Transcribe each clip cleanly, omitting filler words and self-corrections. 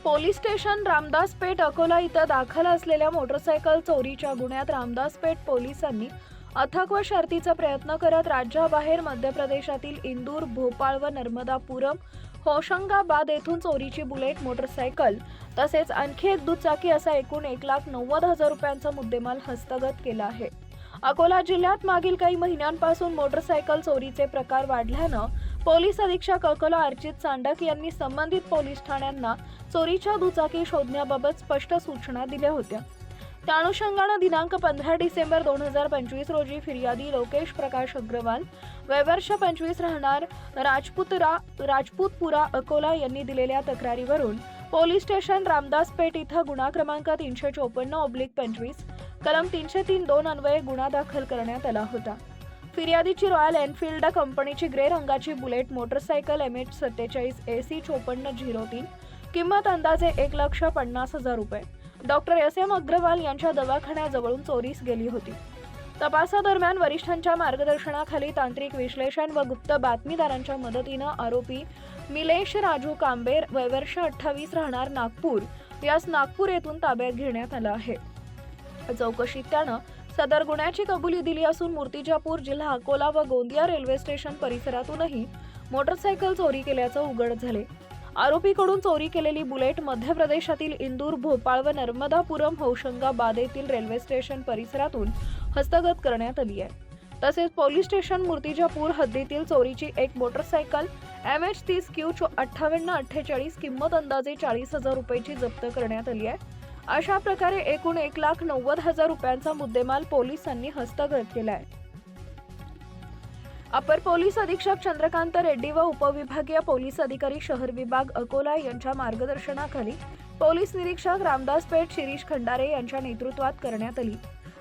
Police station Ramdaspeth Akola इथं दाखल असलेल्या मोटरसायकल चोरीच्या गुन्ह्यात रामदासपेठ पोलिसांनी अथक व शर्थीचा प्रयत्न करत राज्याबाहेर मध्य प्रदेशातील इंदूर, भोपाळ व नर्मदापुरम, होशंगाबाद येथून चोरीची बुलेट मोटरसायकल तसेच आणखी एक दुचाकी असा एकूण 1,90,000 रुपयांचा मुद्देमाल हस्तगत केला आहे। अकोला जिल्ह्यात मागील काही महिन्यांपासून मोटरसायकल चोरीचे प्रकार वाढल्यानं पोलीस अधीक्षक अकोला अर्चित चांडक यांनी संबंधित पोलीस ठाण्यांना चोरीच्या दुचाकी शोधण्याबाबत स्पष्ट सूचना दिल्या होत्या। त्या अनुषंगाने दिनांक 15 डिसेंबर 2025 रोजी फिर्यादी लोकेश प्रकाश अग्रवाल, वय वर्ष 25, राहणार राजपूतपुरा अकोला यांनी दिलेल्या तक्रारीवरून पोलीस स्टेशन रामदासपेठ इथं गुन्हा क्रमांक 354/25 कलम 303(2) अन्वये गुन्हा दाखल करण्यात आला होता। फिर्यादीची रॉयल एनफील्ड कंपनीची ग्रे रंगाची बुलेट मोटरसायकल MH47 AC 5403, किंमत अंदाजे 1,50,000 रुपये डॉक्टर SM अग्रवाल यांच्या दवाखान्याजवळून चोरीस गेली होती। तपासादरम्यान वरिष्ठांच्या मार्गदर्शनाखाली तांत्रिक विश्लेषण व गुप्त बातमीदारांच्या मदतीने आरोपी मिलेश राजू कांबेर, वय वर्ष 28, राहणार नागपूर यास नागपूर येथून ताब्यात घेण्यात आला आहे। चौकशीत त्यानं सदर गुन्ह्याची कबुली दिली असून मूर्तिजापूर, जिल्हा अकोला व गोंदिया रेल्वे स्टेशन परिसरातूनही मोटरसायकल चोरी केल्याचं उघड झाले। आरोपीकडून चोरी केलेली बुलेट मध्य प्रदेशातील इंदूर, भोपाळ व नर्मदापुरम, होशंगाबाद येथील रेल्वे स्टेशन परिसरातून हस्तगत करण्यात आली आहे। तसेच पोलीस स्टेशन मूर्तिजापूर हद्दीतील चोरीची एक मोटरसायकल MH30Q 5848, किंमत अंदाजे 40,000 रुपयांची जप्त करण्यात आली आहे। अशा प्रकारे एकूण 1,90,000 रुपयांचा मुद्देमाल पोलिसांनी हस्तगत केला आहे। अपर पोलीस अधीक्षक चंद्रकांत रेड्डी व उपविभागीय पोलीस अधिकारी शहर विभाग अकोला यांच्या मार्गदर्शनाखाली पोलीस निरीक्षक रामदासपेठ शिरीष खंडारे यांच्या नेतृत्वात करण्यात आली।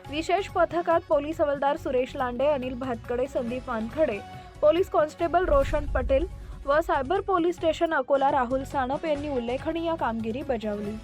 विशेष पथकात पोलीस हवालदार सुरेश लांडे, अनिल भातकडे, संदीप वानखडे, पोलीस कॉन्स्टेबल रोशन पटेल व cyber police station Akola Rahul Sanap यांनी उल्लेखनीय कामगिरी बजावली।